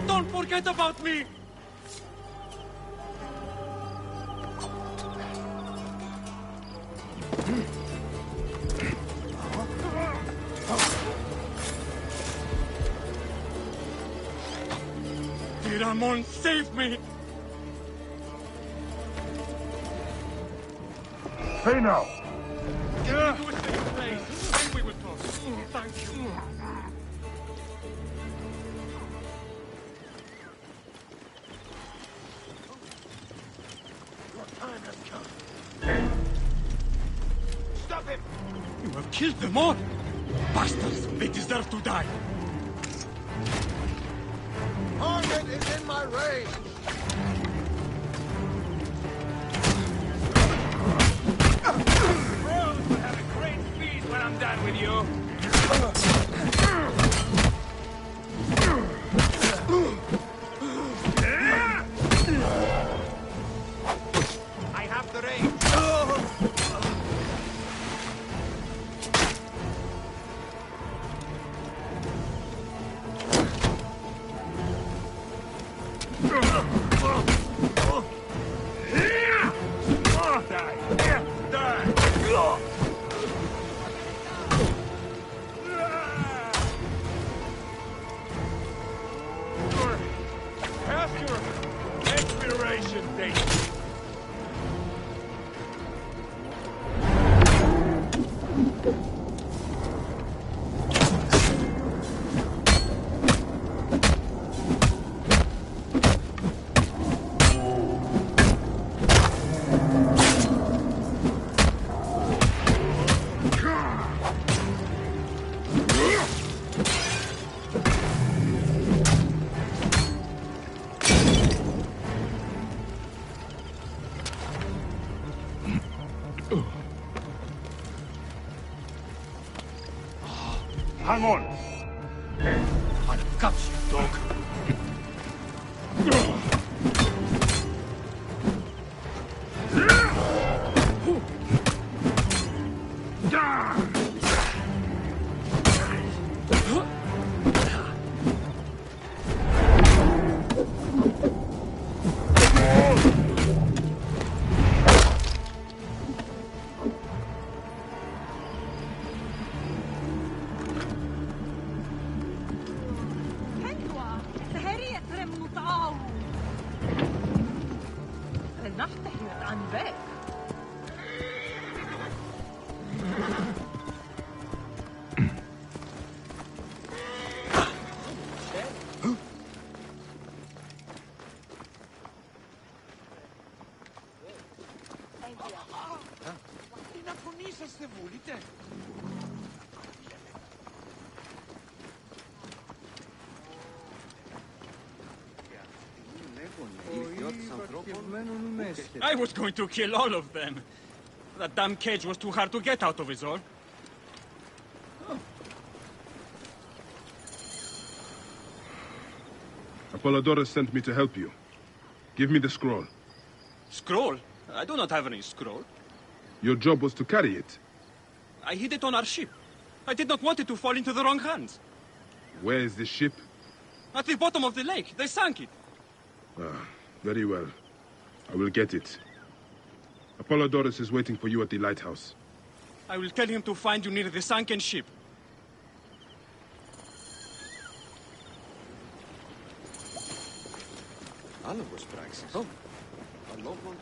Don't forget about me! Ramon, save me! Hey now! To a safe place, then we will talk. Thank you. Your time has come. Stop him! You have killed them all! Bastards! They deserve to die! Target is in my range! Bros will have a great feast when I'm done with you! I have the range! Past your expiration date! Hang on! I got you, dog! Nachtehirt aan weg. I was going to kill all of them. That damn cage was too hard to get out of, is all. Apollodorus sent me to help you. Give me the scroll. Scroll? I do not have any scroll. Your job was to carry it. I hid it on our ship. I did not want it to fall into the wrong hands. Where is the ship? At the bottom of the lake. They sank it. Ah, very well. I will get it. Apollodorus is waiting for you at the lighthouse. I will tell him to find you near the sunken ship. Άλλος πράξεις. Αλόγοντρο.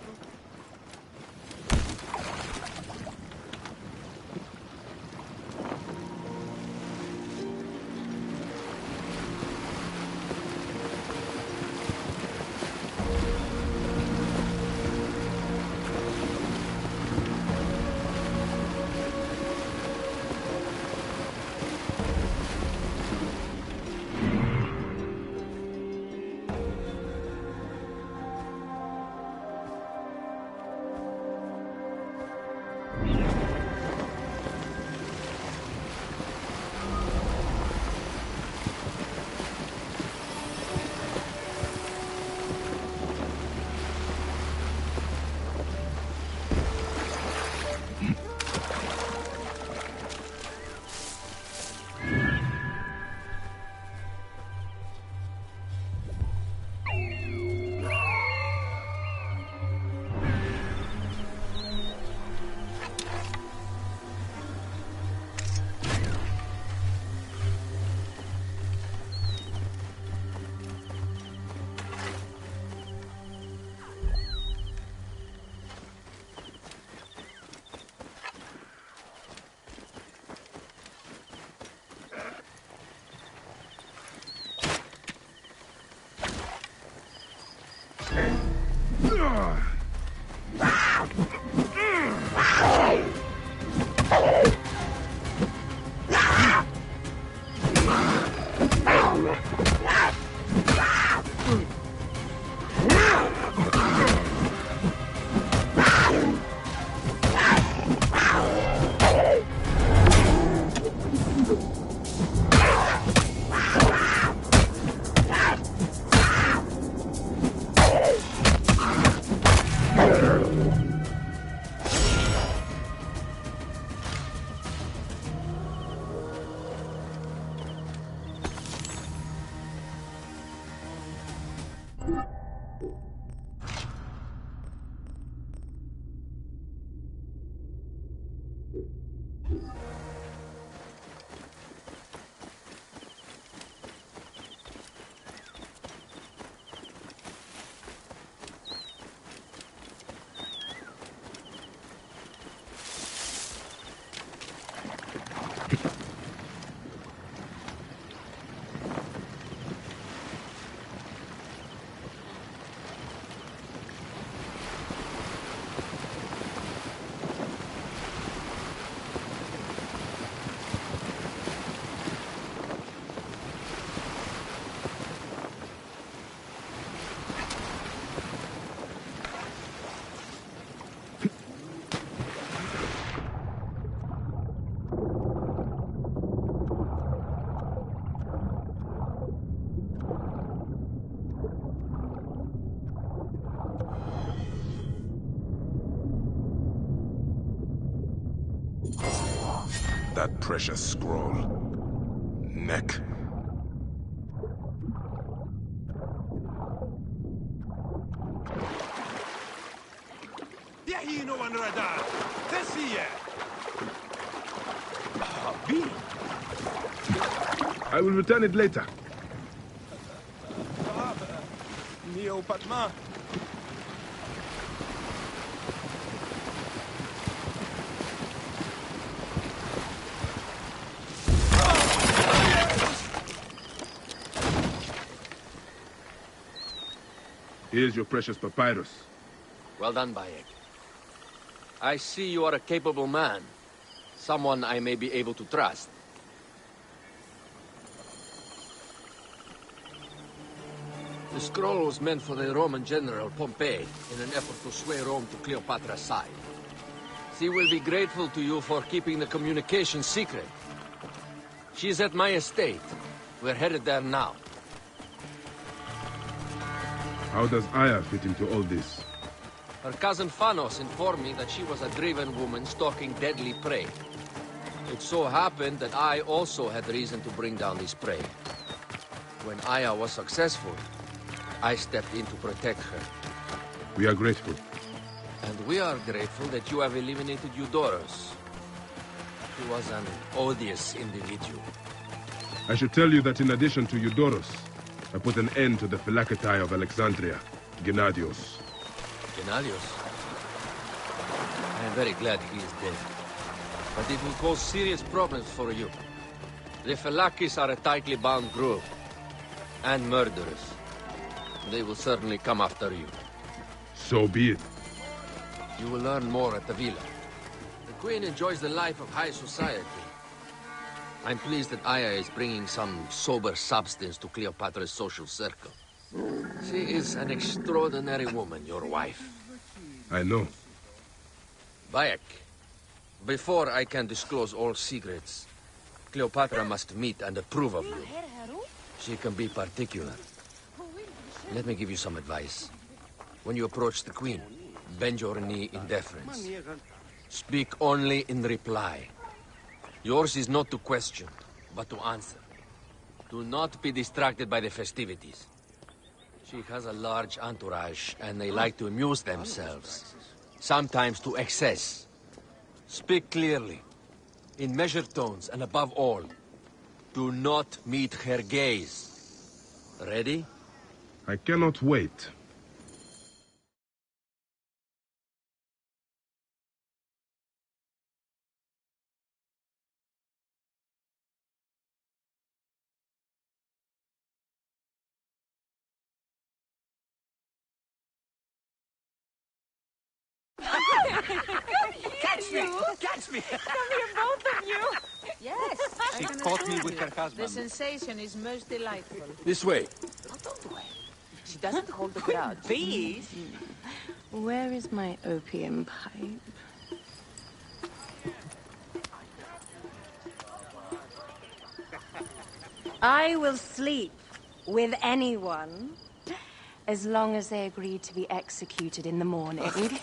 That precious scroll. Neck. I will return it later. Neo Patma. Here's your precious papyrus. Well done, Bayek. I see you are a capable man. Someone I may be able to trust. The scroll was meant for the Roman general Pompey in an effort to sway Rome to Cleopatra's side. She will be grateful to you for keeping the communication secret. She's at my estate. We're headed there now. How does Aya fit into all this? Her cousin Phanos informed me that she was a driven woman stalking deadly prey. It so happened that I also had reason to bring down this prey. When Aya was successful, I stepped in to protect her. We are grateful. And we are grateful that you have eliminated Eudoros. He was an odious individual. I should tell you that in addition to Eudoros, I put an end to the Phylaketae of Alexandria, Gennadios. Gennadios? I am very glad he is dead. But it will cause serious problems for you. The Phylakes are a tightly bound group. And murderers. They will certainly come after you. So be it. You will learn more at the villa. The Queen enjoys the life of high society. I'm pleased that Aya is bringing some sober substance to Cleopatra's social circle. She is an extraordinary woman, your wife. I know. Bayek, before I can disclose all secrets, Cleopatra must meet and approve of you. She can be particular. Let me give you some advice. When you approach the Queen, bend your knee in deference. Speak only in reply. Yours is not to question, but to answer. Do not be distracted by the festivities. She has a large entourage, and they like to amuse themselves. Sometimes to excess. Speak clearly, in measured tones, and above all, do not meet her gaze. Ready? I cannot wait. Catch me! Catch me! Come here, both of you! Yes. She caught me with her The husband. sensation is most delightful. This way. Don't worry. She doesn't hold a grudge. Please. Where is my opium pipe? I will sleep with anyone as long as they agree to be executed in the morning.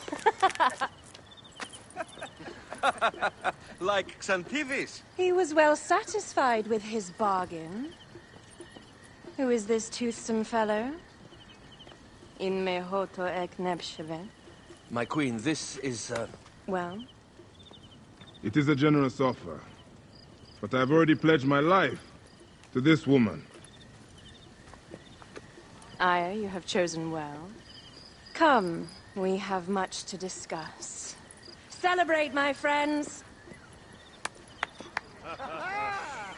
Like Xantivis. He was well satisfied with his bargain. Who is this toothsome fellow? In mehoto ek nebsheve. My queen, this is, Well? It is a generous offer. But I've already pledged my life to this woman. Aya, you have chosen well. Come, we have much to discuss. Celebrate, my friends!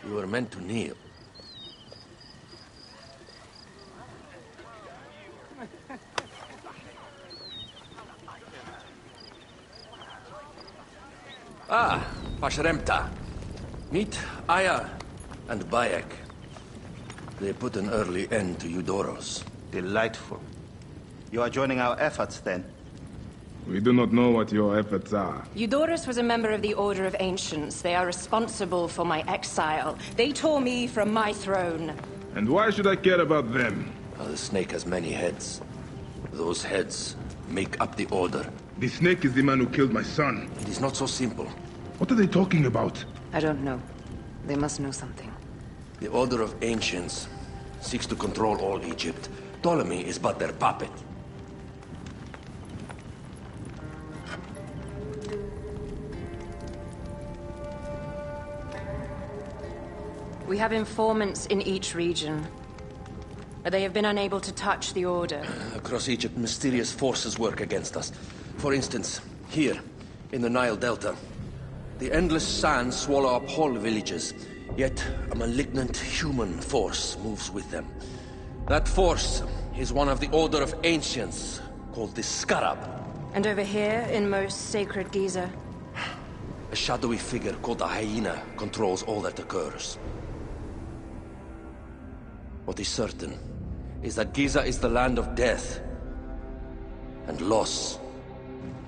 you were meant to kneel. Ah, Pashremta. Meet Aya and Bayek. They put an early end to Eudoros. Delightful. You are joining our efforts, then? We do not know what your efforts are. Eudoros was a member of the Order of Ancients. They are responsible for my exile. They tore me from my throne. And why should I care about them? The snake has many heads. Those heads make up the Order. The snake is the man who killed my son. It is not so simple. What are they talking about? I don't know. They must know something. The Order of Ancients seeks to control all Egypt. Ptolemy is but their puppet. We have informants in each region. But they have been unable to touch the Order. Across Egypt, mysterious forces work against us. For instance, here, in the Nile Delta, the endless sands swallow up whole villages, yet a malignant human force moves with them. That force is one of the Order of Ancients, called the Scarab. And over here, in most sacred Giza? A shadowy figure called the Hyena controls all that occurs. What is certain is that Giza is the land of death and loss.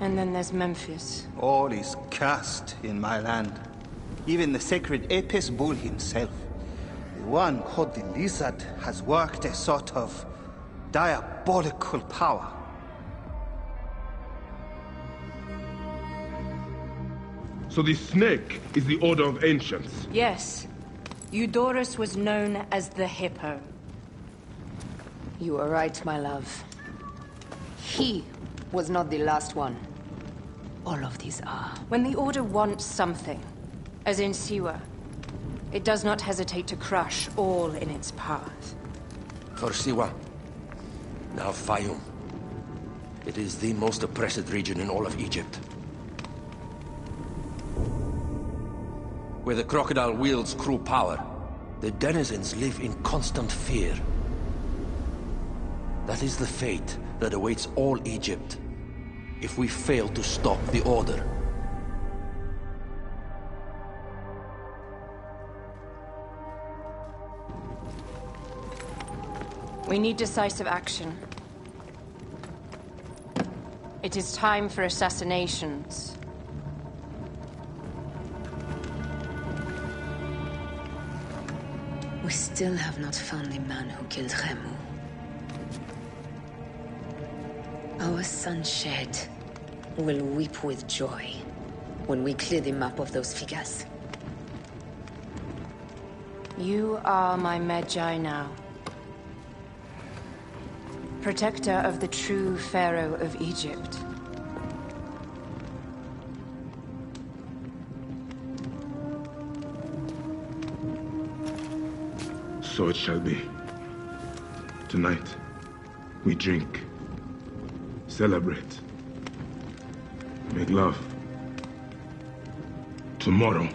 And then there's Memphis. All is cursed in my land. Even the sacred Apis bull himself. The one called the Lizard has worked a sort of diabolical power. So the snake is the Order of Ancients? Yes. Eudorus was known as the Hippo. You are right, my love. He was not the last one. All of these are. When the Order wants something, as in Siwa, it does not hesitate to crush all in its path. For Siwa, now Fayum. It is the most oppressed region in all of Egypt. Where the crocodile wields cruel power, the denizens live in constant fear. That is the fate that awaits all Egypt if we fail to stop the Order. We need decisive action. It is time for assassinations. We still have not found the man who killed Remu. Our son Shed will weep with joy when we clear the map of those figures. You are my Magi now. Protector of the true Pharaoh of Egypt. So it shall be. Tonight, we drink, celebrate, make love. Tomorrow,